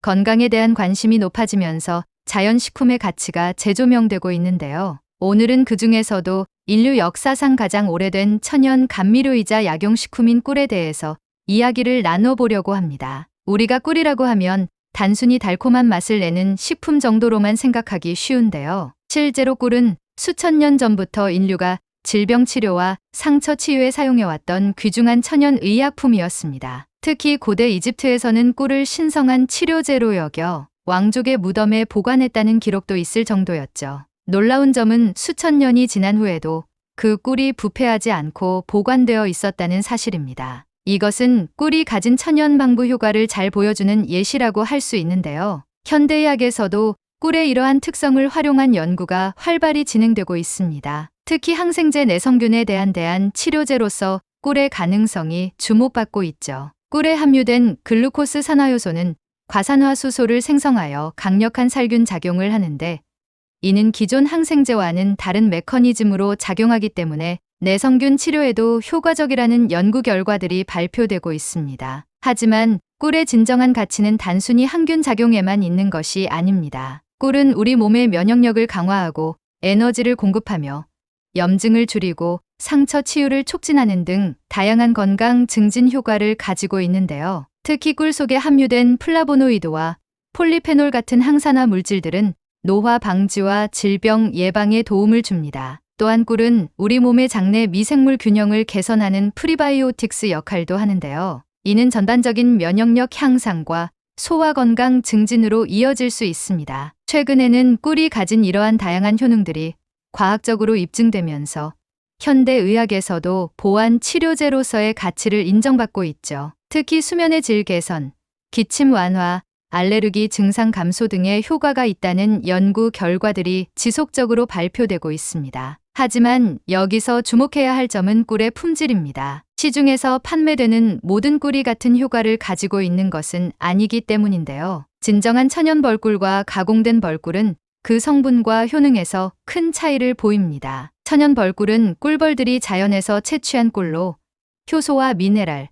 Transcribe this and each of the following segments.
건강에 대한 관심이 높아지면서 자연식품의 가치가 재조명되고 있는데요. 오늘은 그중에서도 인류 역사상 가장 오래된 천연 감미료이자 약용식품인 꿀에 대해서 이야기를 나눠보려고 합니다. 우리가 꿀이라고 하면 단순히 달콤한 맛을 내는 식품 정도로만 생각하기 쉬운데요. 실제로 꿀은 수천 년 전부터 인류가 질병 치료와 상처 치유에 사용해왔던 귀중한 천연 의약품이었습니다. 특히 고대 이집트에서는 꿀을 신성한 치료제로 여겨 왕족의 무덤에 보관했다는 기록도 있을 정도였죠. 놀라운 점은 수천 년이 지난 후에도 그 꿀이 부패하지 않고 보관되어 있었다는 사실입니다. 이것은 꿀이 가진 천연 방부 효과를 잘 보여주는 예시라고 할 수 있는데요. 현대의학에서도 꿀의 이러한 특성을 활용한 연구가 활발히 진행되고 있습니다. 특히 항생제 내성균에 대한 치료제로서 꿀의 가능성이 주목받고 있죠. 꿀에 함유된 글루코스 산화효소는 과산화수소를 생성하여 강력한 살균 작용을 하는데, 이는 기존 항생제와는 다른 메커니즘으로 작용하기 때문에 내성균 치료에도 효과적이라는 연구 결과들이 발표되고 있습니다. 하지만 꿀의 진정한 가치는 단순히 항균 작용에만 있는 것이 아닙니다. 꿀은 우리 몸의 면역력을 강화하고 에너지를 공급하며 염증을 줄이고 상처 치유를 촉진하는 등 다양한 건강 증진 효과를 가지고 있는데요. 특히 꿀 속에 함유된 플라보노이드와 폴리페놀 같은 항산화 물질들은 노화 방지와 질병 예방에 도움을 줍니다. 또한 꿀은 우리 몸의 장내 미생물 균형을 개선하는 프리바이오틱스 역할도 하는데요. 이는 전반적인 면역력 향상과 소화 건강 증진으로 이어질 수 있습니다. 최근에는 꿀이 가진 이러한 다양한 효능들이 과학적으로 입증되면서 현대의학에서도 보완 치료제로서의 가치를 인정받고 있죠. 특히 수면의 질 개선, 기침 완화, 알레르기 증상 감소 등의 효과가 있다는 연구 결과들이 지속적으로 발표되고 있습니다. 하지만 여기서 주목해야 할 점은 꿀의 품질입니다. 시중에서 판매되는 모든 꿀이 같은 효과를 가지고 있는 것은 아니기 때문인데요. 진정한 천연 벌꿀과 가공된 벌꿀은 그 성분과 효능에서 큰 차이를 보입니다. 천연 벌꿀은 꿀벌들이 자연에서 채취한 꿀로 효소와 미네랄,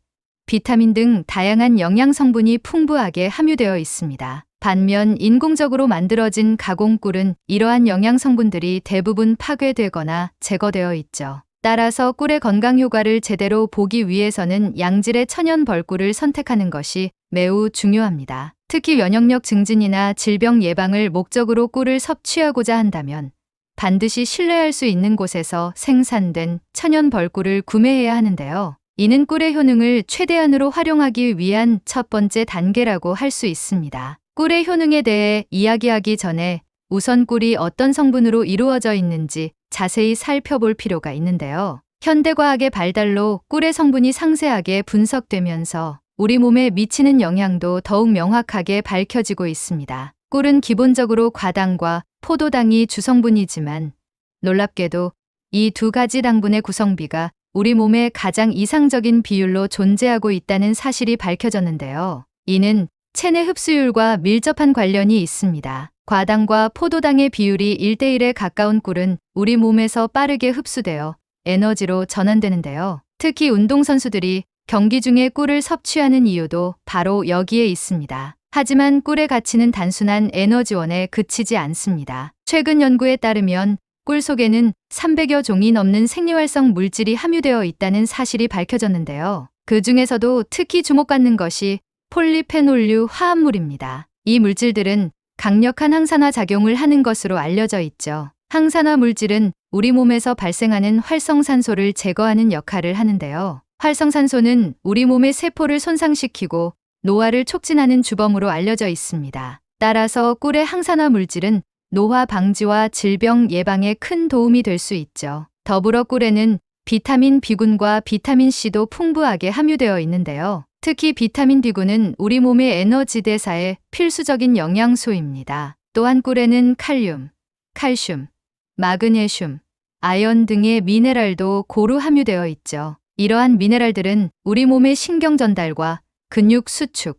비타민 등 다양한 영양 성분이 풍부하게 함유되어 있습니다. 반면 인공적으로 만들어진 가공꿀은 이러한 영양 성분들이 대부분 파괴되거나 제거되어 있죠. 따라서 꿀의 건강 효과를 제대로 보기 위해서는 양질의 천연 벌꿀을 선택하는 것이 매우 중요합니다. 특히 면역력 증진이나 질병 예방을 목적으로 꿀을 섭취하고자 한다면 반드시 신뢰할 수 있는 곳에서 생산된 천연 벌꿀을 구매해야 하는데요. 이는 꿀의 효능을 최대한으로 활용하기 위한 첫 번째 단계라고 할 수 있습니다. 꿀의 효능에 대해 이야기하기 전에 우선 꿀이 어떤 성분으로 이루어져 있는지 자세히 살펴볼 필요가 있는데요. 현대과학의 발달로 꿀의 성분이 상세하게 분석되면서 우리 몸에 미치는 영향도 더욱 명확하게 밝혀지고 있습니다. 꿀은 기본적으로 과당과 포도당이 주성분이지만 놀랍게도 이 두 가지 당분의 구성비가 우리 몸에 가장 이상적인 비율로 존재하고 있다는 사실이 밝혀졌는데요. 이는 체내 흡수율과 밀접한 관련이 있습니다. 과당과 포도당의 비율이 1대1에 가까운 꿀은 우리 몸에서 빠르게 흡수되어 에너지로 전환되는데요. 특히 운동선수들이 경기 중에 꿀을 섭취하는 이유도 바로 여기에 있습니다. 하지만 꿀의 가치는 단순한 에너지원에 그치지 않습니다. 최근 연구에 따르면 꿀 속에는 300여 종이 넘는 생리활성 물질이 함유되어 있다는 사실이 밝혀졌는데요. 그 중에서도 특히 주목받는 것이 폴리페놀류 화합물입니다. 이 물질들은 강력한 항산화 작용을 하는 것으로 알려져 있죠. 항산화 물질은 우리 몸에서 발생하는 활성산소를 제거하는 역할을 하는데요. 활성산소는 우리 몸의 세포를 손상시키고 노화를 촉진하는 주범으로 알려져 있습니다. 따라서 꿀의 항산화 물질은 노화 방지와 질병 예방에 큰 도움이 될 수 있죠. 더불어 꿀에는 비타민 B군과 비타민 C도 풍부하게 함유되어 있는데요. 특히 비타민 B군은 우리 몸의 에너지 대사에 필수적인 영양소입니다. 또한 꿀에는 칼륨, 칼슘, 마그네슘, 아연 등의 미네랄도 고루 함유되어 있죠. 이러한 미네랄들은 우리 몸의 신경 전달과 근육 수축,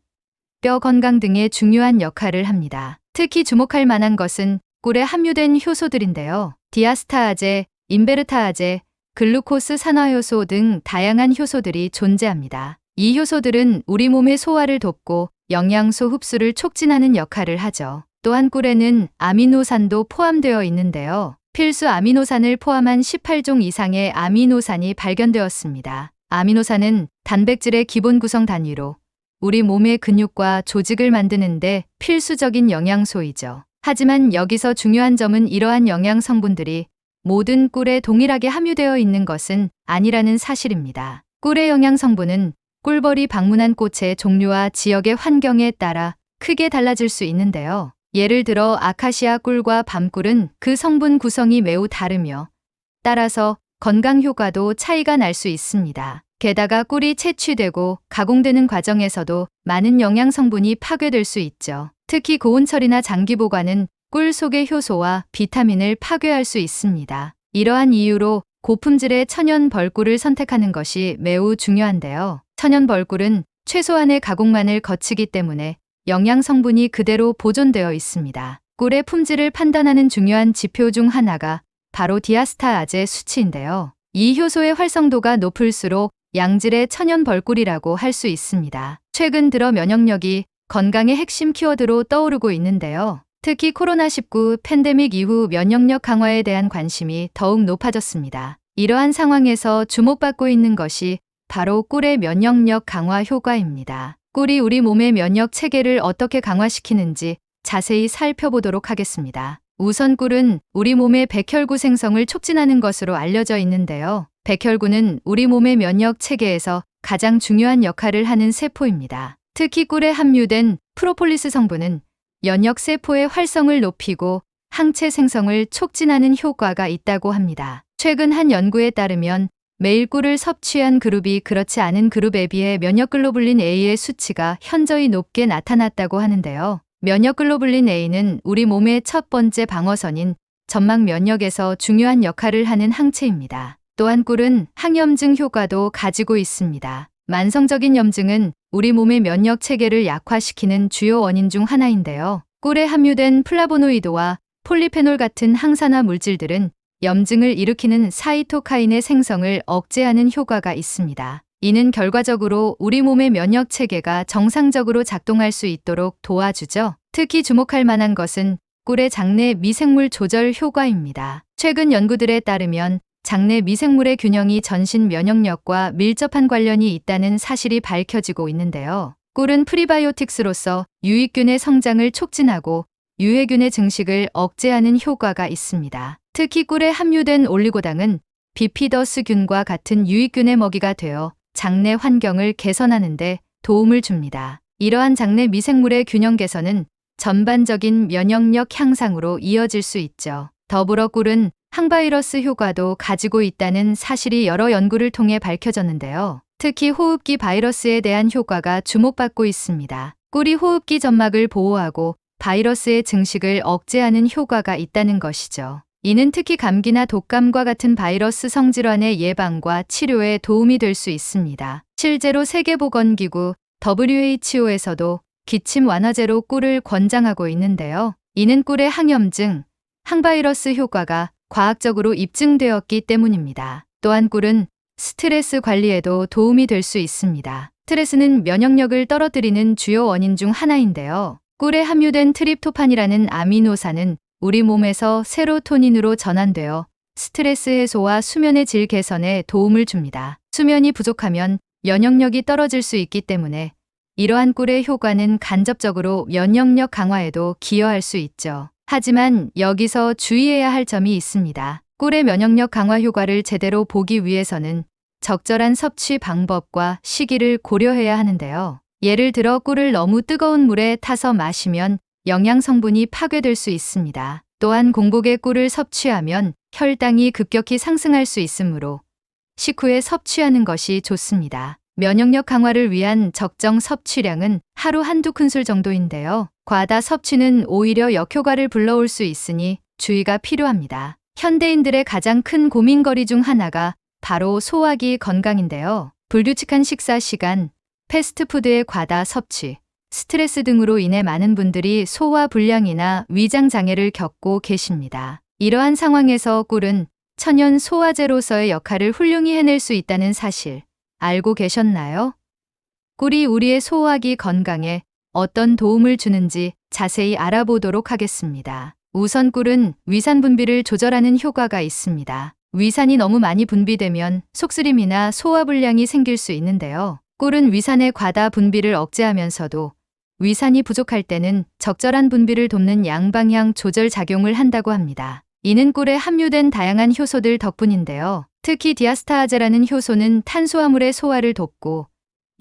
뼈 건강 등의 중요한 역할을 합니다. 특히 주목할 만한 것은 꿀에 함유된 효소들인데요. 디아스타아제, 인베르타아제, 글루코스 산화효소 등 다양한 효소들이 존재합니다. 이 효소들은 우리 몸의 소화를 돕고 영양소 흡수를 촉진하는 역할을 하죠. 또한 꿀에는 아미노산도 포함되어 있는데요. 필수 아미노산을 포함한 18종 이상의 아미노산이 발견되었습니다. 아미노산은 단백질의 기본 구성 단위로 우리 몸의 근육과 조직을 만드는데 필수적인 영양소이죠. 하지만 여기서 중요한 점은 이러한 영양 성분들이 모든 꿀에 동일하게 함유되어 있는 것은 아니라는 사실입니다. 꿀의 영양 성분은 꿀벌이 방문한 꽃의 종류와 지역의 환경에 따라 크게 달라질 수 있는데요. 예를 들어 아카시아 꿀과 밤꿀은 그 성분 구성이 매우 다르며 따라서 건강 효과도 차이가 날 수 있습니다. 게다가 꿀이 채취되고 가공되는 과정에서도 많은 영양 성분이 파괴될 수 있죠. 특히 고온 처리나 장기 보관은 꿀 속의 효소와 비타민을 파괴할 수 있습니다. 이러한 이유로 고품질의 천연 벌꿀을 선택하는 것이 매우 중요한데요. 천연 벌꿀은 최소한의 가공만을 거치기 때문에 영양 성분이 그대로 보존되어 있습니다. 꿀의 품질을 판단하는 중요한 지표 중 하나가 바로 디아스타아제 수치인데요. 이 효소의 활성도가 높을수록 양질의 천연 벌꿀이라고 할 수 있습니다. 최근 들어 면역력이 건강의 핵심 키워드로 떠오르고 있는데요. 특히 코로나19 팬데믹 이후 면역력 강화에 대한 관심이 더욱 높아졌습니다. 이러한 상황에서 주목받고 있는 것이 바로 꿀의 면역력 강화 효과입니다. 꿀이 우리 몸의 면역 체계를 어떻게 강화시키는지 자세히 살펴보도록 하겠습니다. 우선 꿀은 우리 몸의 백혈구 생성을 촉진하는 것으로 알려져 있는데요. 백혈구는 우리 몸의 면역 체계에서 가장 중요한 역할을 하는 세포입니다. 특히 꿀에 함유된 프로폴리스 성분은 면역 세포의 활성을 높이고 항체 생성을 촉진하는 효과가 있다고 합니다. 최근 한 연구에 따르면 매일 꿀을 섭취한 그룹이 그렇지 않은 그룹에 비해 면역글로불린 A의 수치가 현저히 높게 나타났다고 하는데요. 면역글로불린 A는 우리 몸의 첫 번째 방어선인 점막 면역에서 중요한 역할을 하는 항체입니다. 또한 꿀은 항염증 효과도 가지고 있습니다. 만성적인 염증은 우리 몸의 면역 체계를 약화시키는 주요 원인 중 하나인데요. 꿀에 함유된 플라보노이드와 폴리페놀 같은 항산화 물질들은 염증을 일으키는 사이토카인의 생성을 억제하는 효과가 있습니다. 이는 결과적으로 우리 몸의 면역 체계가 정상적으로 작동할 수 있도록 도와주죠. 특히 주목할 만한 것은 꿀의 장내 미생물 조절 효과입니다. 최근 연구들에 따르면 장내 미생물의 균형이 전신 면역력과 밀접한 관련이 있다는 사실이 밝혀지고 있는데요. 꿀은 프리바이오틱스로서 유익균의 성장을 촉진하고 유해균의 증식을 억제하는 효과가 있습니다. 특히 꿀에 함유된 올리고당은 비피더스균과 같은 유익균의 먹이가 되어 장내 환경을 개선하는 데 도움을 줍니다. 이러한 장내 미생물의 균형 개선은 전반적인 면역력 향상으로 이어질 수 있죠. 더불어 꿀은 항바이러스 효과도 가지고 있다는 사실이 여러 연구를 통해 밝혀졌는데요. 특히 호흡기 바이러스에 대한 효과가 주목받고 있습니다. 꿀이 호흡기 점막을 보호하고 바이러스의 증식을 억제하는 효과가 있다는 것이죠. 이는 특히 감기나 독감과 같은 바이러스 성질환의 예방과 치료에 도움이 될 수 있습니다. 실제로 세계보건기구 WHO에서도 기침 완화제로 꿀을 권장하고 있는데요. 이는 꿀의 항염증, 항바이러스 효과가 과학적으로 입증되었기 때문입니다. 또한 꿀은 스트레스 관리에도 도움이 될 수 있습니다. 스트레스는 면역력을 떨어뜨리는 주요 원인 중 하나인데요. 꿀에 함유된 트립토판이라는 아미노산은 우리 몸에서 세로토닌으로 전환되어 스트레스 해소와 수면의 질 개선에 도움을 줍니다. 수면이 부족하면 면역력이 떨어질 수 있기 때문에 이러한 꿀의 효과는 간접적으로 면역력 강화에도 기여할 수 있죠. 하지만 여기서 주의해야 할 점이 있습니다. 꿀의 면역력 강화 효과를 제대로 보기 위해서는 적절한 섭취 방법과 시기를 고려해야 하는데요. 예를 들어 꿀을 너무 뜨거운 물에 타서 마시면 영양 성분이 파괴될 수 있습니다. 또한 공복에 꿀을 섭취하면 혈당이 급격히 상승할 수 있으므로 식후에 섭취하는 것이 좋습니다. 면역력 강화를 위한 적정 섭취량은 하루 한두 큰술 정도인데요. 과다 섭취는 오히려 역효과를 불러올 수 있으니 주의가 필요합니다. 현대인들의 가장 큰 고민거리 중 하나가 바로 소화기 건강인데요. 불규칙한 식사 시간, 패스트푸드의 과다 섭취, 스트레스 등으로 인해 많은 분들이 소화 불량이나 위장 장애를 겪고 계십니다. 이러한 상황에서 꿀은 천연 소화제로서의 역할을 훌륭히 해낼 수 있다는 사실 알고 계셨나요? 꿀이 우리의 소화기 건강에 어떤 도움을 주는지 자세히 알아보도록 하겠습니다. 우선 꿀은 위산 분비를 조절하는 효과가 있습니다. 위산이 너무 많이 분비되면 속쓰림이나 소화불량이 생길 수 있는데요. 꿀은 위산의 과다 분비를 억제하면서도 위산이 부족할 때는 적절한 분비를 돕는 양방향 조절 작용을 한다고 합니다. 이는 꿀에 함유된 다양한 효소들 덕분인데요. 특히 디아스타아제라는 효소는 탄수화물의 소화를 돕고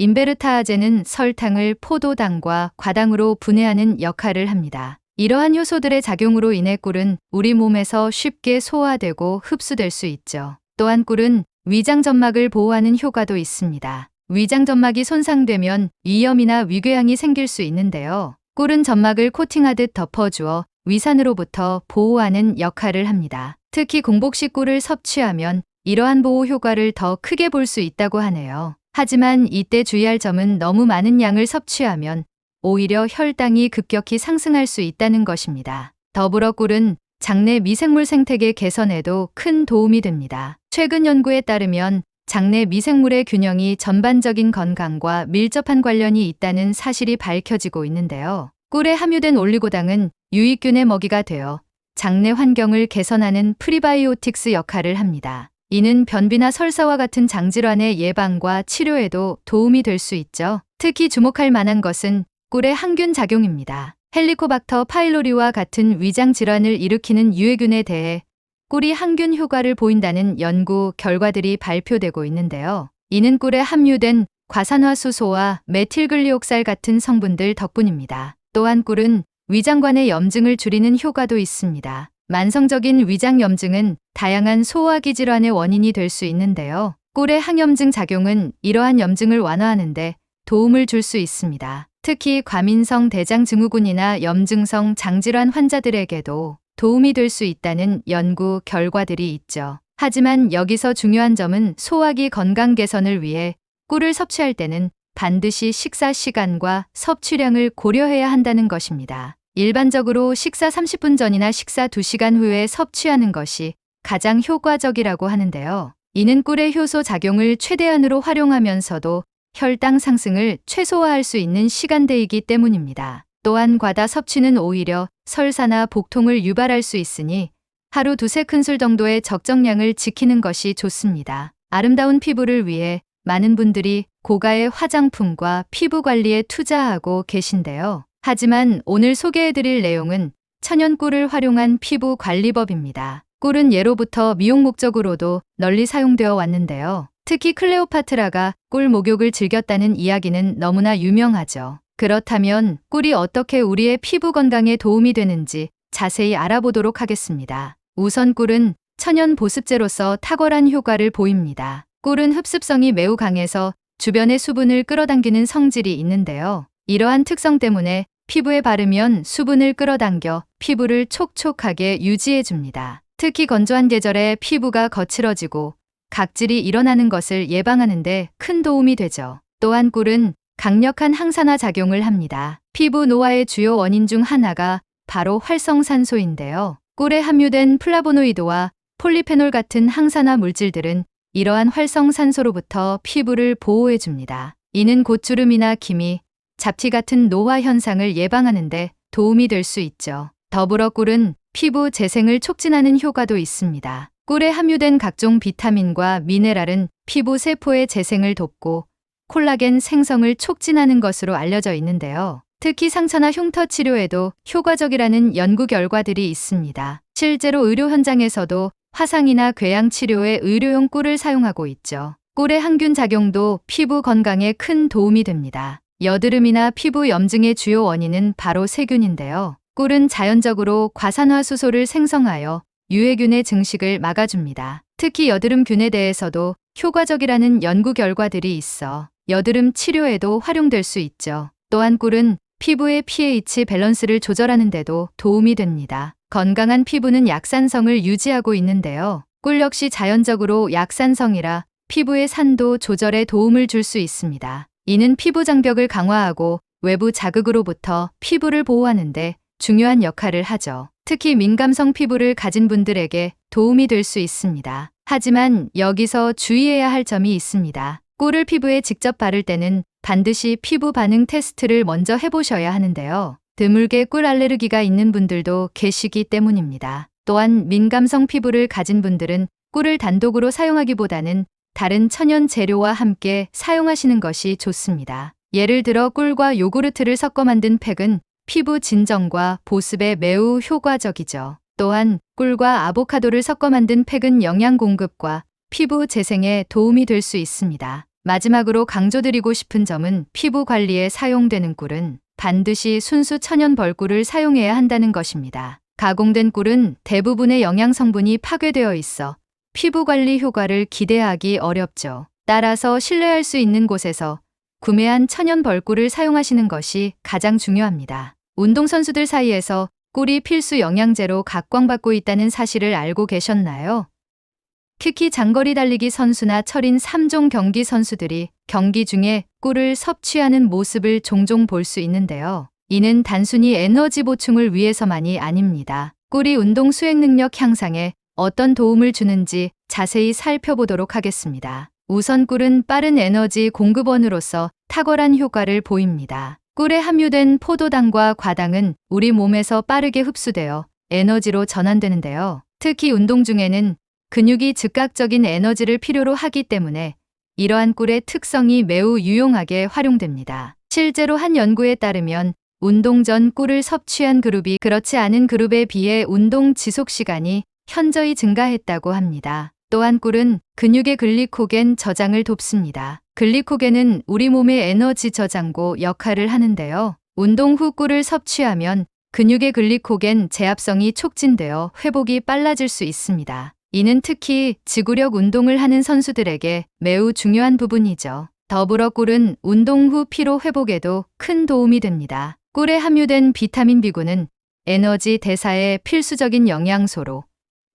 인베르타아제는 설탕을 포도당과 과당으로 분해하는 역할을 합니다. 이러한 효소들의 작용으로 인해 꿀은 우리 몸에서 쉽게 소화되고 흡수될 수 있죠. 또한 꿀은 위장 점막을 보호하는 효과도 있습니다. 위장 점막이 손상되면 위염이나 위궤양이 생길 수 있는데요. 꿀은 점막을 코팅하듯 덮어주어 위산으로부터 보호하는 역할을 합니다. 특히 공복식 꿀을 섭취하면 이러한 보호 효과를 더 크게 볼 수 있다고 하네요. 하지만 이때 주의할 점은 너무 많은 양을 섭취하면 오히려 혈당이 급격히 상승할 수 있다는 것입니다. 더불어 꿀은 장내 미생물 생태계 개선에도 큰 도움이 됩니다. 최근 연구에 따르면 장내 미생물의 균형이 전반적인 건강과 밀접한 관련이 있다는 사실이 밝혀지고 있는데요. 꿀에 함유된 올리고당은 유익균의 먹이가 되어 장내 환경을 개선하는 프리바이오틱스 역할을 합니다. 이는 변비나 설사와 같은 장질환의 예방과 치료에도 도움이 될 수 있죠. 특히 주목할 만한 것은 꿀의 항균 작용입니다. 헬리코박터 파일로리와 같은 위장 질환을 일으키는 유해균에 대해 꿀이 항균 효과를 보인다는 연구 결과들이 발표되고 있는데요. 이는 꿀에 함유된 과산화수소와 메틸글리옥살 같은 성분들 덕분입니다. 또한 꿀은 위장관의 염증을 줄이는 효과도 있습니다. 만성적인 위장염증은 다양한 소화기 질환의 원인이 될 수 있는데요. 꿀의 항염증 작용은 이러한 염증을 완화하는 데 도움을 줄 수 있습니다. 특히 과민성 대장증후군이나 염증성 장질환 환자들에게도 도움이 될 수 있다는 연구 결과들이 있죠. 하지만 여기서 중요한 점은 소화기 건강 개선을 위해 꿀을 섭취할 때는 반드시 식사 시간과 섭취량을 고려해야 한다는 것입니다. 일반적으로 식사 30분 전이나 식사 2시간 후에 섭취하는 것이 가장 효과적이라고 하는데요. 이는 꿀의 효소 작용을 최대한으로 활용하면서도 혈당 상승을 최소화할 수 있는 시간대이기 때문입니다. 또한 과다 섭취는 오히려 설사나 복통을 유발할 수 있으니 하루 2-3큰술 정도의 적정량을 지키는 것이 좋습니다. 아름다운 피부를 위해 많은 분들이 고가의 화장품과 피부 관리에 투자하고 계신데요. 하지만 오늘 소개해드릴 내용은 천연꿀을 활용한 피부 관리법입니다. 꿀은 예로부터 미용 목적으로도 널리 사용되어 왔는데요. 특히 클레오파트라가 꿀 목욕을 즐겼다는 이야기는 너무나 유명하죠. 그렇다면 꿀이 어떻게 우리의 피부 건강에 도움이 되는지 자세히 알아보도록 하겠습니다. 우선 꿀은 천연 보습제로서 탁월한 효과를 보입니다. 꿀은 흡습성이 매우 강해서 주변의 수분을 끌어당기는 성질이 있는데요. 이러한 특성 때문에 피부에 바르면 수분을 끌어당겨 피부를 촉촉하게 유지해줍니다. 특히 건조한 계절에 피부가 거칠어지고 각질이 일어나는 것을 예방하는 데 큰 도움이 되죠. 또한 꿀은 강력한 항산화 작용을 합니다. 피부 노화의 주요 원인 중 하나가 바로 활성산소인데요. 꿀에 함유된 플라보노이드와 폴리페놀 같은 항산화 물질들은 이러한 활성산소로부터 피부를 보호해줍니다. 이는 곧주름이나 기미, 잡티 같은 노화 현상을 예방하는 데 도움이 될 수 있죠. 더불어 꿀은 피부 재생을 촉진하는 효과도 있습니다. 꿀에 함유된 각종 비타민과 미네랄은 피부 세포의 재생을 돕고 콜라겐 생성을 촉진하는 것으로 알려져 있는데요. 특히 상처나 흉터 치료에도 효과적이라는 연구 결과들이 있습니다. 실제로 의료 현장에서도 화상이나 궤양 치료에 의료용 꿀을 사용하고 있죠. 꿀의 항균 작용도 피부 건강에 큰 도움이 됩니다. 여드름이나 피부 염증의 주요 원인은 바로 세균인데요. 꿀은 자연적으로 과산화수소를 생성하여 유해균의 증식을 막아줍니다. 특히 여드름균에 대해서도 효과적이라는 연구 결과들이 있어 여드름 치료에도 활용될 수 있죠. 또한 꿀은 피부의 pH 밸런스를 조절하는 데도 도움이 됩니다. 건강한 피부는 약산성을 유지하고 있는데요. 꿀 역시 자연적으로 약산성이라 피부의 산도 조절에 도움을 줄 수 있습니다. 이는 피부 장벽을 강화하고 외부 자극으로부터 피부를 보호하는 데 중요한 역할을 하죠. 특히 민감성 피부를 가진 분들에게 도움이 될 수 있습니다. 하지만 여기서 주의해야 할 점이 있습니다. 꿀을 피부에 직접 바를 때는 반드시 피부 반응 테스트를 먼저 해보셔야 하는데요. 드물게 꿀 알레르기가 있는 분들도 계시기 때문입니다. 또한 민감성 피부를 가진 분들은 꿀을 단독으로 사용하기보다는 다른 천연 재료와 함께 사용하시는 것이 좋습니다. 예를 들어 꿀과 요구르트를 섞어 만든 팩은 피부 진정과 보습에 매우 효과적이죠. 또한 꿀과 아보카도를 섞어 만든 팩은 영양 공급과 피부 재생에 도움이 될 수 있습니다. 마지막으로 강조드리고 싶은 점은 피부 관리에 사용되는 꿀은 반드시 순수 천연 벌꿀을 사용해야 한다는 것입니다. 가공된 꿀은 대부분의 영양 성분이 파괴되어 있어 피부 관리 효과를 기대하기 어렵죠. 따라서 신뢰할 수 있는 곳에서 구매한 천연 벌꿀을 사용하시는 것이 가장 중요합니다. 운동선수들 사이에서 꿀이 필수 영양제로 각광받고 있다는 사실을 알고 계셨나요? 특히 장거리 달리기 선수나 철인 3종 경기 선수들이 경기 중에 꿀을 섭취하는 모습을 종종 볼 수 있는데요. 이는 단순히 에너지 보충을 위해서만이 아닙니다. 꿀이 운동 수행 능력 향상에 어떤 도움을 주는지 자세히 살펴보도록 하겠습니다. 우선 꿀은 빠른 에너지 공급원으로서 탁월한 효과를 보입니다. 꿀에 함유된 포도당과 과당은 우리 몸에서 빠르게 흡수되어 에너지로 전환되는데요. 특히 운동 중에는 근육이 즉각적인 에너지를 필요로 하기 때문에 이러한 꿀의 특성이 매우 유용하게 활용됩니다. 실제로 한 연구에 따르면 운동 전 꿀을 섭취한 그룹이 그렇지 않은 그룹에 비해 운동 지속 시간이 현저히 증가했다고 합니다. 또한 꿀은 근육의 글리코겐 저장을 돕습니다. 글리코겐은 우리 몸의 에너지 저장고 역할을 하는데요. 운동 후 꿀을 섭취하면 근육의 글리코겐 제합성이 촉진되어 회복이 빨라질 수 있습니다. 이는 특히 지구력 운동을 하는 선수들에게 매우 중요한 부분이죠. 더불어 꿀은 운동 후 피로 회복에도 큰 도움이 됩니다. 꿀에 함유된 비타민 B군은 에너지 대사에 필수적인 영양소로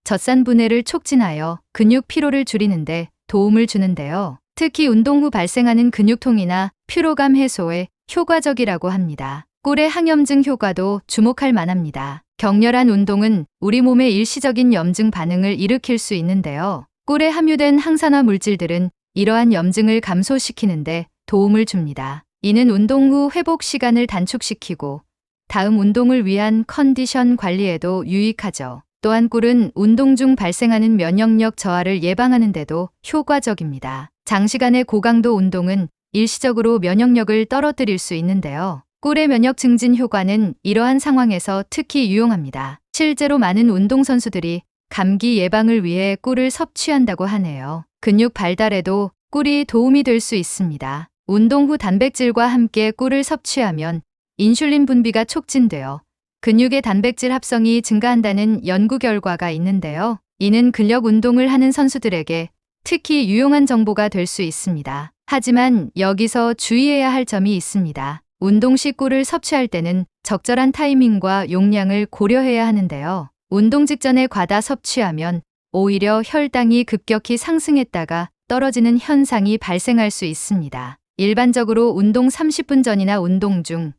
젖산 분해를 촉진하여 근육 피로를 줄이는데 도움을 주는데요. 특히 운동 후 발생하는 근육통이나 피로감 해소에 효과적이라고 합니다. 꿀의 항염증 효과도 주목할 만합니다. 격렬한 운동은 우리 몸의 일시적인 염증 반응을 일으킬 수 있는데요. 꿀에 함유된 항산화 물질들은 이러한 염증을 감소시키는데 도움을 줍니다. 이는 운동 후 회복 시간을 단축시키고 다음 운동을 위한 컨디션 관리에도 유익하죠. 또한 꿀은 운동 중 발생하는 면역력 저하를 예방하는 데도 효과적입니다. 장시간의 고강도 운동은 일시적으로 면역력을 떨어뜨릴 수 있는데요. 꿀의 면역 증진 효과는 이러한 상황에서 특히 유용합니다. 실제로 많은 운동선수들이 감기 예방을 위해 꿀을 섭취한다고 하네요. 근육 발달에도 꿀이 도움이 될 수 있습니다. 운동 후 단백질과 함께 꿀을 섭취하면 인슐린 분비가 촉진되어 근육의 단백질 합성이 증가한다는 연구 결과가 있는데요. 이는 근력 운동을 하는 선수들에게 특히 유용한 정보가 될 수 있습니다. 하지만 여기서 주의해야 할 점이 있습니다. 운동 시 꿀을 섭취할 때는 적절한 타이밍과 용량을 고려해야 하는데요. 운동 직전에 과다 섭취하면 오히려 혈당이 급격히 상승했다가 떨어지는 현상이 발생할 수 있습니다. 일반적으로 운동 30분 전이나 운동 중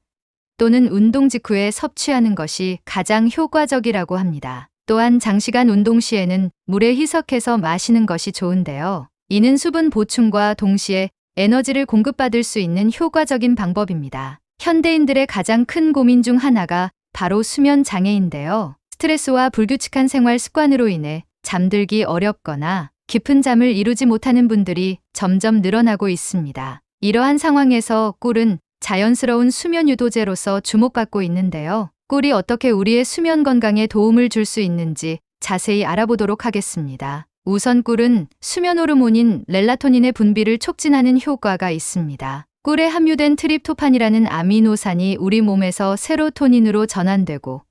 또는 운동 직후에 섭취하는 것이 가장 효과적이라고 합니다. 또한 장시간 운동 시에는 물에 희석해서 마시는 것이 좋은데요. 이는 수분 보충과 동시에 에너지를 공급받을 수 있는 효과적인 방법입니다. 현대인들의 가장 큰 고민 중 하나가 바로 수면 장애인데요. 스트레스와 불규칙한 생활 습관으로 인해 잠들기 어렵거나 깊은 잠을 이루지 못하는 분들이 점점 늘어나고 있습니다. 이러한 상황에서 꿀은 자연스러운 수면 유도제로서 주목받고 있는데요. 꿀이 어떻게 우리의 수면 건강에 도움을 줄 수 있는지 자세히 알아보도록 하겠습니다. 우선 꿀은 수면 호르몬인 멜라토닌의 분비를 촉진하는 효과가 있습니다. 꿀에 함유된 트립토판이라는 아미노산이 우리 몸에서 세로토닌으로 전환되고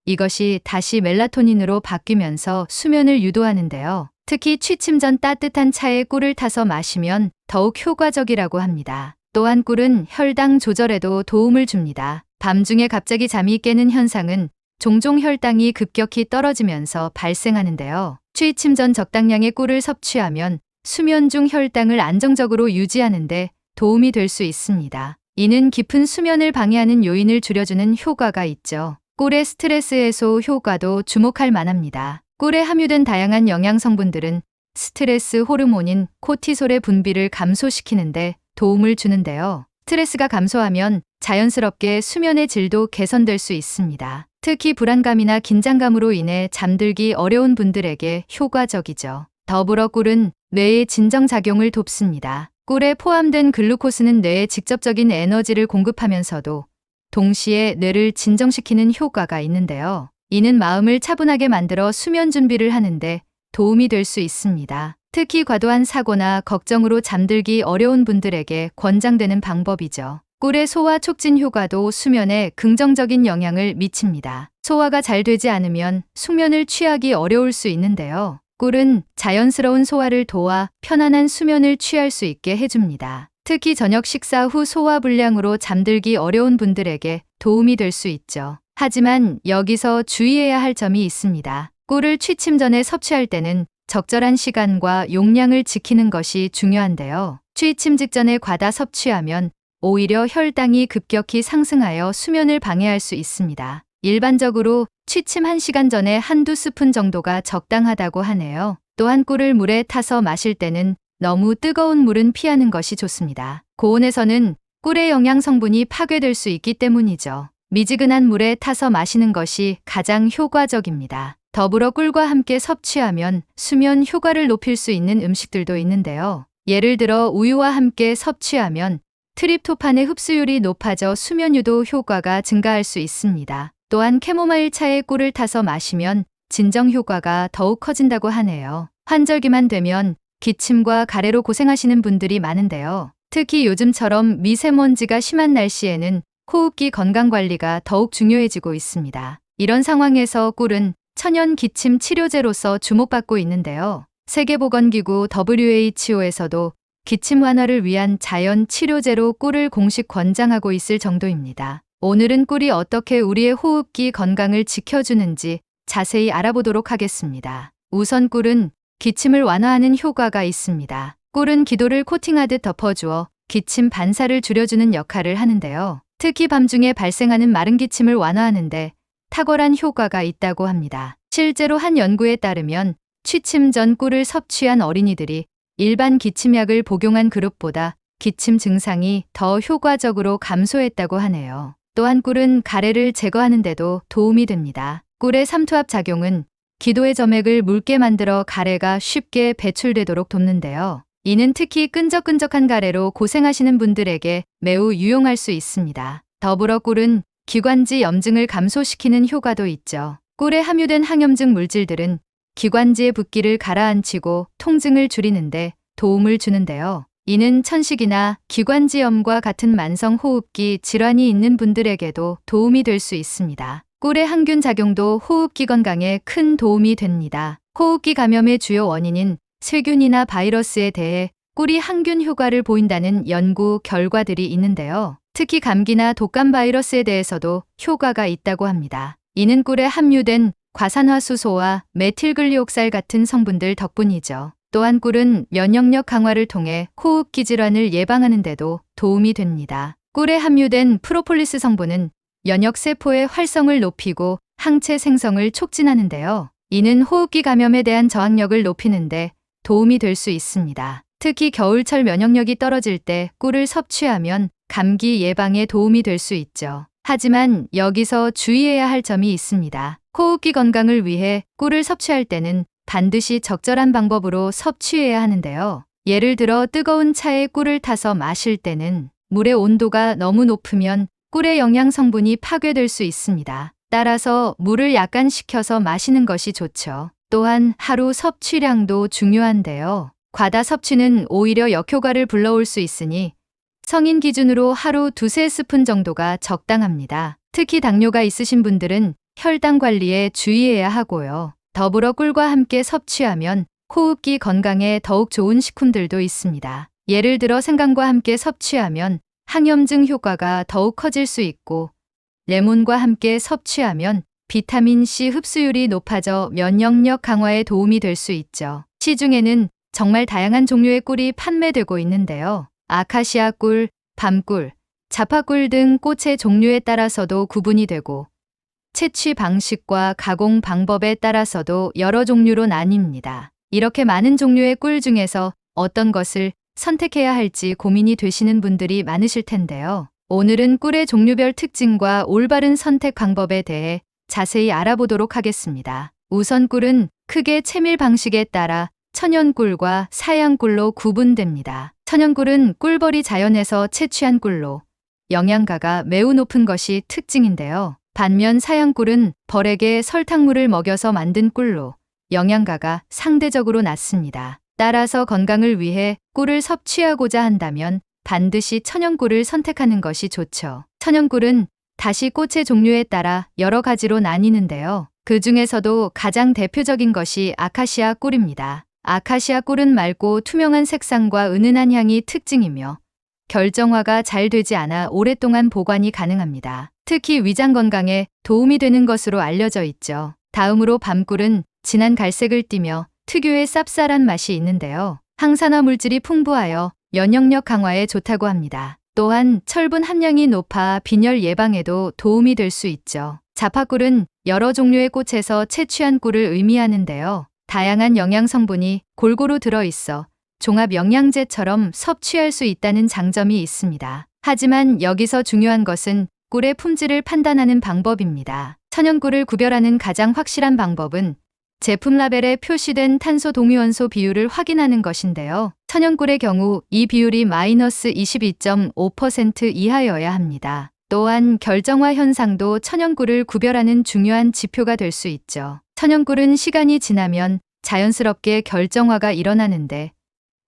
이것이 다시 멜라토닌으로 바뀌면서 수면을 유도하는데요. 특히 취침 전 따뜻한 차에 꿀을 타서 마시면 더욱 효과적이라고 합니다. 또한 꿀은 혈당 조절에도 도움을 줍니다. 밤중에 갑자기 잠이 깨는 현상은 종종 혈당이 급격히 떨어지면서 발생하는데요. 취침 전 적당량의 꿀을 섭취하면 수면 중 혈당을 안정적으로 유지하는 데 도움이 될 수 있습니다. 이는 깊은 수면을 방해하는 요인을 줄여주는 효과가 있죠. 꿀의 스트레스 해소 효과도 주목할 만합니다. 꿀에 함유된 다양한 영양 성분들은 스트레스 호르몬인 코티솔의 분비를 감소시키는데 도움을 주는데요. 스트레스가 감소하면 자연스럽게 수면의 질도 개선될 수 있습니다. 특히 불안감이나 긴장감으로 인해 잠들기 어려운 분들에게 효과적이죠. 더불어 꿀은 뇌의 진정작용을 돕습니다. 꿀에 포함된 글루코스는 뇌에 직접적인 에너지를 공급하면서도 동시에 뇌를 진정시키는 효과가 있는데요. 이는 마음을 차분하게 만들어 수면 준비를 하는데 도움이 될 수 있습니다. 특히 과도한 사고나 걱정으로 잠들기 어려운 분들에게 권장되는 방법이죠. 꿀의 소화 촉진 효과도 수면에 긍정적인 영향을 미칩니다. 소화가 잘 되지 않으면 숙면을 취하기 어려울 수 있는데요. 꿀은 자연스러운 소화를 도와 편안한 수면을 취할 수 있게 해줍니다. 특히 저녁 식사 후 소화 불량으로 잠들기 어려운 분들에게 도움이 될 수 있죠. 하지만 여기서 주의해야 할 점이 있습니다. 꿀을 취침 전에 섭취할 때는 적절한 시간과 용량을 지키는 것이 중요한데요. 취침 직전에 과다 섭취하면 오히려 혈당이 급격히 상승하여 수면을 방해할 수 있습니다. 일반적으로 취침 1시간 전에 한두 스푼 정도가 적당하다고 하네요. 또한 꿀을 물에 타서 마실 때는 너무 뜨거운 물은 피하는 것이 좋습니다. 고온에서는 꿀의 영양 성분이 파괴될 수 있기 때문이죠. 미지근한 물에 타서 마시는 것이 가장 효과적입니다. 더불어 꿀과 함께 섭취하면 수면 효과를 높일 수 있는 음식들도 있는데요. 예를 들어 우유와 함께 섭취하면 트립토판의 흡수율이 높아져 수면 유도 효과가 증가할 수 있습니다. 또한 캐모마일 차에 꿀을 타서 마시면 진정 효과가 더욱 커진다고 하네요. 환절기만 되면 기침과 가래로 고생하시는 분들이 많은데요. 특히 요즘처럼 미세먼지가 심한 날씨에는 호흡기 건강 관리가 더욱 중요해지고 있습니다. 이런 상황에서 꿀은 천연 기침 치료제로서 주목받고 있는데요. 세계보건기구 WHO에서도 기침 완화를 위한 자연 치료제로 꿀을 공식 권장하고 있을 정도입니다. 오늘은 꿀이 어떻게 우리의 호흡기 건강을 지켜주는지 자세히 알아보도록 하겠습니다. 우선 꿀은 기침을 완화하는 효과가 있습니다. 꿀은 기도를 코팅하듯 덮어주어 기침 반사를 줄여주는 역할을 하는데요. 특히 밤중에 발생하는 마른 기침을 완화하는데 탁월한 효과가 있다고 합니다. 실제로 한 연구에 따르면 취침 전 꿀을 섭취한 어린이들이 일반 기침약을 복용한 그룹보다 기침 증상이 더 효과적으로 감소했다고 하네요. 또한 꿀은 가래를 제거하는 데도 도움이 됩니다. 꿀의 삼투압 작용은 기도의 점액을 묽게 만들어 가래가 쉽게 배출되도록 돕는데요. 이는 특히 끈적끈적한 가래로 고생하시는 분들에게 매우 유용할 수 있습니다. 더불어 꿀은 기관지 염증을 감소시키는 효과도 있죠. 꿀에 함유된 항염증 물질들은 기관지의 붓기를 가라앉히고 통증을 줄이는데 도움을 주는데요. 이는 천식이나 기관지염과 같은 만성 호흡기 질환이 있는 분들에게도 도움이 될 수 있습니다. 꿀의 항균 작용도 호흡기 건강에 큰 도움이 됩니다. 호흡기 감염의 주요 원인인 세균이나 바이러스에 대해 꿀이 항균 효과를 보인다는 연구 결과들이 있는데요. 특히 감기나 독감 바이러스에 대해서도 효과가 있다고 합니다. 이는 꿀에 함유된 과산화수소와 메틸글리옥살 같은 성분들 덕분이죠. 또한 꿀은 면역력 강화를 통해 호흡기 질환을 예방하는 데도 도움이 됩니다. 꿀에 함유된 프로폴리스 성분은 면역세포의 활성을 높이고 항체 생성을 촉진하는데요. 이는 호흡기 감염에 대한 저항력을 높이는데 도움이 될 수 있습니다. 특히 겨울철 면역력이 떨어질 때 꿀을 섭취하면 감기 예방에 도움이 될 수 있죠. 하지만 여기서 주의해야 할 점이 있습니다. 호흡기 건강을 위해 꿀을 섭취할 때는 반드시 적절한 방법으로 섭취해야 하는데요. 예를 들어 뜨거운 차에 꿀을 타서 마실 때는 물의 온도가 너무 높으면 꿀의 영양 성분이 파괴될 수 있습니다. 따라서 물을 약간 식혀서 마시는 것이 좋죠. 또한 하루 섭취량도 중요한데요. 과다 섭취는 오히려 역효과를 불러올 수 있으니 성인 기준으로 하루 2~3스푼 정도가 적당합니다. 특히 당뇨가 있으신 분들은 혈당 관리에 주의해야 하고요. 더불어 꿀과 함께 섭취하면 호흡기 건강에 더욱 좋은 식품들도 있습니다. 예를 들어 생강과 함께 섭취하면 항염증 효과가 더욱 커질 수 있고 레몬과 함께 섭취하면 비타민C 흡수율이 높아져 면역력 강화에 도움이 될 수 있죠. 시중에는 정말 다양한 종류의 꿀이 판매되고 있는데요. 아카시아 꿀, 밤꿀, 자파꿀 등 꽃의 종류에 따라서도 구분이 되고 채취 방식과 가공 방법에 따라서도 여러 종류로 나뉩니다. 이렇게 많은 종류의 꿀 중에서 어떤 것을 선택해야 할지 고민이 되시는 분들이 많으실 텐데요. 오늘은 꿀의 종류별 특징과 올바른 선택 방법에 대해 자세히 알아보도록 하겠습니다. 우선 꿀은 크게 채밀 방식에 따라 천연꿀과 사양꿀로 구분됩니다. 천연꿀은 꿀벌이 자연에서 채취한 꿀로 영양가가 매우 높은 것이 특징인데요. 반면 사양꿀은 벌에게 설탕물을 먹여서 만든 꿀로 영양가가 상대적으로 낮습니다. 따라서 건강을 위해 꿀을 섭취하고자 한다면 반드시 천연꿀을 선택하는 것이 좋죠. 천연꿀은 다시 꽃의 종류에 따라 여러 가지로 나뉘는데요. 그 중에서도 가장 대표적인 것이 아카시아 꿀입니다. 아카시아 꿀은 맑고 투명한 색상과 은은한 향이 특징이며 결정화가 잘 되지 않아 오랫동안 보관이 가능합니다. 특히 위장 건강에 도움이 되는 것으로 알려져 있죠. 다음으로 밤꿀은 진한 갈색을 띠며 특유의 쌉쌀한 맛이 있는데요. 항산화 물질이 풍부하여 면역력 강화에 좋다고 합니다. 또한 철분 함량이 높아 빈혈 예방에도 도움이 될 수 있죠. 자파꿀은 여러 종류의 꽃에서 채취한 꿀을 의미하는데요. 다양한 영양 성분이 골고루 들어있어 종합 영양제처럼 섭취할 수 있다는 장점이 있습니다. 하지만 여기서 중요한 것은 꿀의 품질을 판단하는 방법입니다. 천연꿀을 구별하는 가장 확실한 방법은 제품 라벨에 표시된 탄소 동위원소 비율을 확인하는 것인데요. 천연꿀의 경우 이 비율이 마이너스 22.5% 이하여야 합니다. 또한 결정화 현상도 천연꿀을 구별하는 중요한 지표가 될 수 있죠. 천연꿀은 시간이 지나면 자연스럽게 결정화가 일어나는데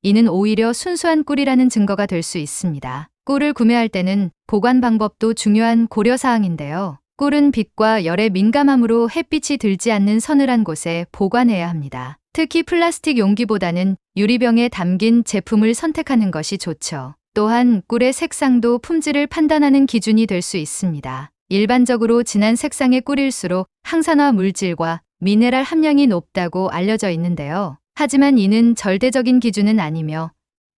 이는 오히려 순수한 꿀이라는 증거가 될 수 있습니다. 꿀을 구매할 때는 보관 방법도 중요한 고려사항인데요. 꿀은 빛과 열에 민감하므로 햇빛이 들지 않는 서늘한 곳에 보관해야 합니다. 특히 플라스틱 용기보다는 유리병에 담긴 제품을 선택하는 것이 좋죠. 또한 꿀의 색상도 품질을 판단하는 기준이 될 수 있습니다. 일반적으로 진한 색상의 꿀일수록 항산화 물질과 미네랄 함량이 높다고 알려져 있는데요. 하지만 이는 절대적인 기준은 아니며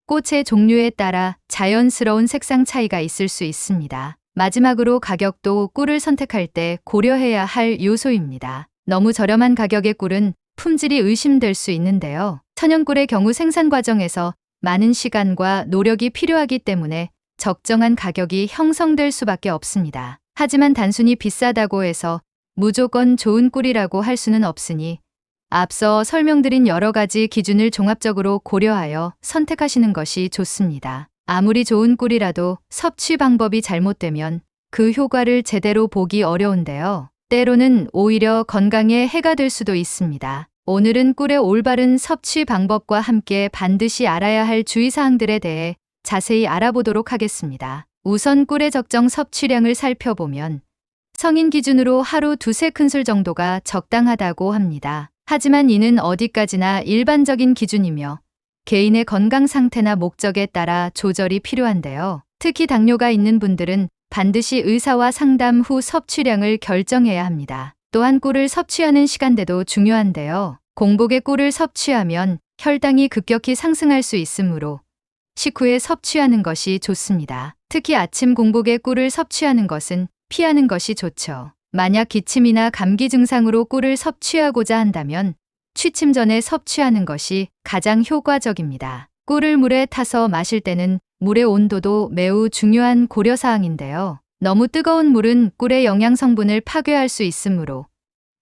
꽃의 종류에 따라 자연스러운 색상 차이가 있을 수 있습니다. 마지막으로 가격도 꿀을 선택할 때 고려해야 할 요소입니다. 너무 저렴한 가격의 꿀은 품질이 의심될 수 있는데요. 천연꿀의 경우 생산 과정에서 많은 시간과 노력이 필요하기 때문에 적정한 가격이 형성될 수밖에 없습니다. 하지만 단순히 비싸다고 해서 무조건 좋은 꿀이라고 할 수는 없으니 앞서 설명드린 여러 가지 기준을 종합적으로 고려하여 선택하시는 것이 좋습니다. 아무리 좋은 꿀이라도 섭취 방법이 잘못되면 그 효과를 제대로 보기 어려운데요. 때로는 오히려 건강에 해가 될 수도 있습니다. 오늘은 꿀의 올바른 섭취 방법과 함께 반드시 알아야 할 주의사항들에 대해 자세히 알아보도록 하겠습니다. 우선 꿀의 적정 섭취량을 살펴보면 성인 기준으로 하루 2-3큰술 정도가 적당하다고 합니다. 하지만 이는 어디까지나 일반적인 기준이며 개인의 건강 상태나 목적에 따라 조절이 필요한데요. 특히 당뇨가 있는 분들은 반드시 의사와 상담 후 섭취량을 결정해야 합니다. 또한 꿀을 섭취하는 시간대도 중요한데요. 공복에 꿀을 섭취하면 혈당이 급격히 상승할 수 있으므로 식후에 섭취하는 것이 좋습니다. 특히 아침 공복에 꿀을 섭취하는 것은 피하는 것이 좋죠. 만약 기침이나 감기 증상으로 꿀을 섭취하고자 한다면 취침 전에 섭취하는 것이 가장 효과적입니다. 꿀을 물에 타서 마실 때는 물의 온도도 매우 중요한 고려사항인데요. 너무 뜨거운 물은 꿀의 영양 성분을 파괴할 수 있으므로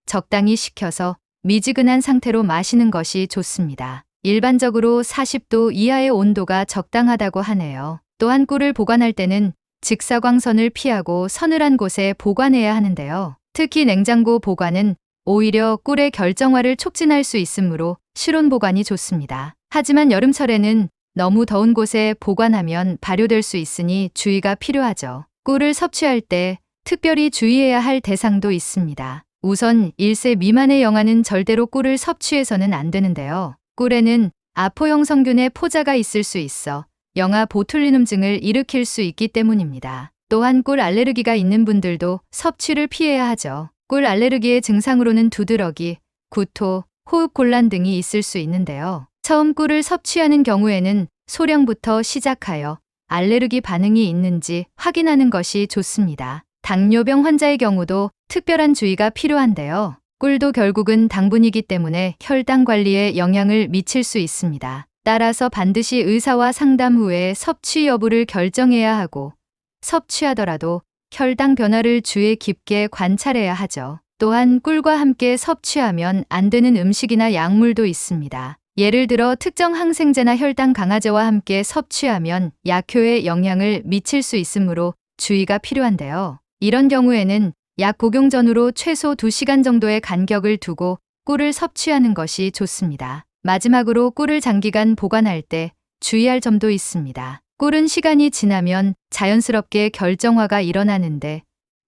적당히 식혀서 미지근한 상태로 마시는 것이 좋습니다. 일반적으로 40도 이하의 온도가 적당하다고 하네요. 또한 꿀을 보관할 때는 직사광선을 피하고 서늘한 곳에 보관해야 하는데요. 특히 냉장고 보관은 오히려 꿀의 결정화를 촉진할 수 있으므로 실온 보관이 좋습니다. 하지만 여름철에는 너무 더운 곳에 보관하면 발효될 수 있으니 주의가 필요하죠. 꿀을 섭취할 때 특별히 주의해야 할 대상도 있습니다. 우선 1세 미만의 영아는 절대로 꿀을 섭취해서는 안 되는데요. 꿀에는 아포 형성균의 포자가 있을 수 있어 영아 보툴리눔증을 일으킬 수 있기 때문입니다. 또한 꿀 알레르기가 있는 분들도 섭취를 피해야 하죠. 꿀 알레르기의 증상으로는 두드러기, 구토, 호흡 곤란 등이 있을 수 있는데요. 처음 꿀을 섭취하는 경우에는 소량부터 시작하여 알레르기 반응이 있는지 확인하는 것이 좋습니다. 당뇨병 환자의 경우도 특별한 주의가 필요한데요. 꿀도 결국은 당분이기 때문에 혈당 관리에 영향을 미칠 수 있습니다. 따라서 반드시 의사와 상담 후에 섭취 여부를 결정해야 하고 섭취하더라도 혈당 변화를 주의 깊게 관찰해야 하죠. 또한 꿀과 함께 섭취하면 안 되는 음식이나 약물도 있습니다. 예를 들어 특정 항생제나 혈당 강화제와 함께 섭취하면 약효에 영향을 미칠 수 있으므로 주의가 필요한데요. 이런 경우에는 약 복용 전후로 최소 2시간 정도의 간격을 두고 꿀을 섭취하는 것이 좋습니다. 마지막으로 꿀을 장기간 보관할 때 주의할 점도 있습니다. 꿀은 시간이 지나면 자연스럽게 결정화가 일어나는데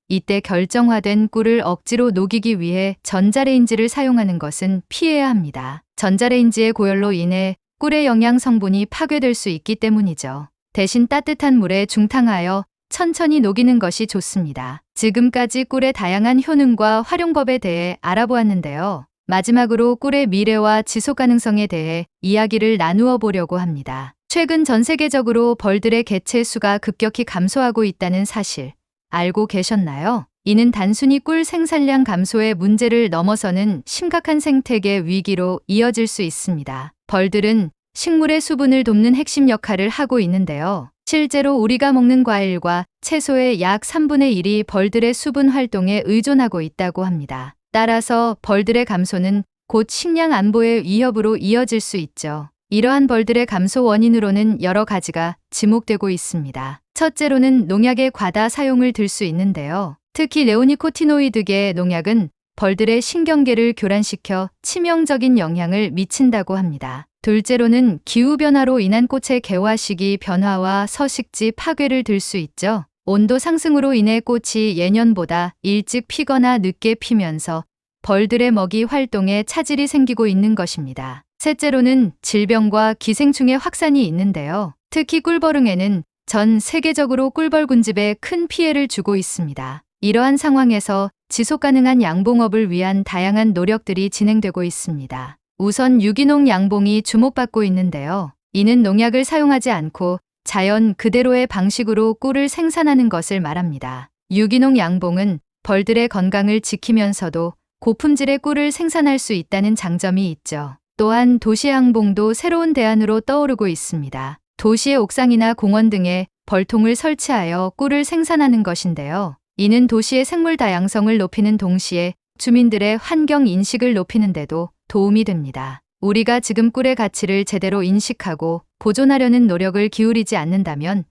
이때 결정화된 꿀을 억지로 녹이기 위해 전자레인지를 사용하는 것은 피해야 합니다. 전자레인지의 고열로 인해 꿀의 영양 성분이 파괴될 수 있기 때문이죠. 대신 따뜻한 물에 중탕하여 천천히 녹이는 것이 좋습니다. 지금까지 꿀의 다양한 효능과 활용법에 대해 알아보았는데요. 마지막으로 꿀의 미래와 지속 가능성에 대해 이야기를 나누어 보려고 합니다. 최근 전 세계적으로 벌들의 개체 수가 급격히 감소하고 있다는 사실 알고 계셨나요? 이는 단순히 꿀 생산량 감소의 문제를 넘어서는 심각한 생태계 위기로 이어질 수 있습니다. 벌들은 식물의 수분을 돕는 핵심 역할을 하고 있는데요. 실제로 우리가 먹는 과일과 채소의 약 3분의 1이 벌들의 수분 활동에 의존하고 있다고 합니다. 따라서 벌들의 감소는 곧 식량 안보의 위협으로 이어질 수 있죠. 이러한 벌들의 감소 원인으로는 여러 가지가 지목되고 있습니다. 첫째로는 농약의 과다 사용을 들 수 있는데요. 특히 네오니코티노이드계 농약은 벌들의 신경계를 교란시켜 치명적인 영향을 미친다고 합니다. 둘째로는 기후변화로 인한 꽃의 개화 시기 변화와 서식지 파괴를 들 수 있죠. 온도 상승으로 인해 꽃이 예년보다 일찍 피거나 늦게 피면서 벌들의 먹이 활동에 차질이 생기고 있는 것입니다. 셋째로는 질병과 기생충의 확산이 있는데요. 특히 꿀벌응에는 전 세계적으로 꿀벌 군집에 큰 피해를 주고 있습니다. 이러한 상황에서 지속 가능한 양봉업을 위한 다양한 노력들이 진행되고 있습니다. 우선 유기농 양봉이 주목받고 있는데요. 이는 농약을 사용하지 않고 자연 그대로의 방식으로 꿀을 생산하는 것을 말합니다. 유기농 양봉은 벌들의 건강을 지키면서도 고품질의 꿀을 생산할 수 있다는 장점이 있죠. 또한 도시 양봉도 새로운 대안으로 떠오르고 있습니다. 도시의 옥상이나 공원 등에 벌통을 설치하여 꿀을 생산하는 것인데요. 이는 도시의 생물 다양성을 높이는 동시에 주민들의 환경 인식을 높이는 데도 도움이 됩니다. 우리가 지금 꿀의 가치를 제대로 인식하고 보존하려는 노력을 기울이지 않는다면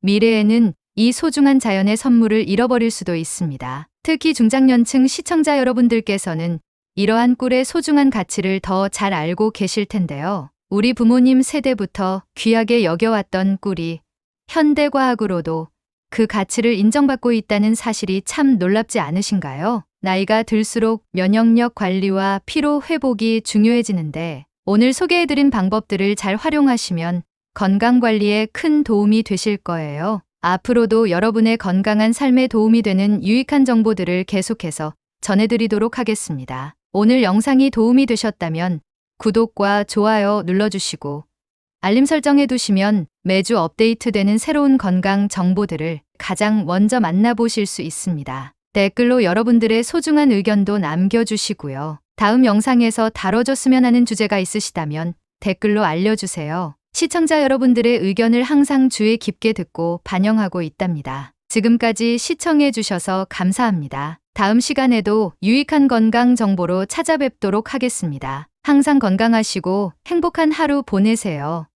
미래에는 이 소중한 자연의 선물을 잃어버릴 수도 있습니다. 특히 중장년층 시청자 여러분들께서는 이러한 꿀의 소중한 가치를 더 잘 알고 계실 텐데요. 우리 부모님 세대부터 귀하게 여겨왔던 꿀이 현대과학으로도 그 가치를 인정받고 있다는 사실이 참 놀랍지 않으신가요? 나이가 들수록 면역력 관리와 피로 회복이 중요해지는데 오늘 소개해드린 방법들을 잘 활용하시면 건강관리에 큰 도움이 되실 거예요. 앞으로도 여러분의 건강한 삶에 도움이 되는 유익한 정보들을 계속해서 전해드리도록 하겠습니다. 오늘 영상이 도움이 되셨다면 구독과 좋아요 눌러주시고 알림 설정해두시면 매주 업데이트되는 새로운 건강 정보들을 가장 먼저 만나보실 수 있습니다. 댓글로 여러분들의 소중한 의견도 남겨주시고요. 다음 영상에서 다뤄줬으면 하는 주제가 있으시다면 댓글로 알려주세요. 시청자 여러분들의 의견을 항상 주의 깊게 듣고 반영하고 있답니다. 지금까지 시청해주셔서 감사합니다. 다음 시간에도 유익한 건강 정보로 찾아뵙도록 하겠습니다. 항상 건강하시고 행복한 하루 보내세요.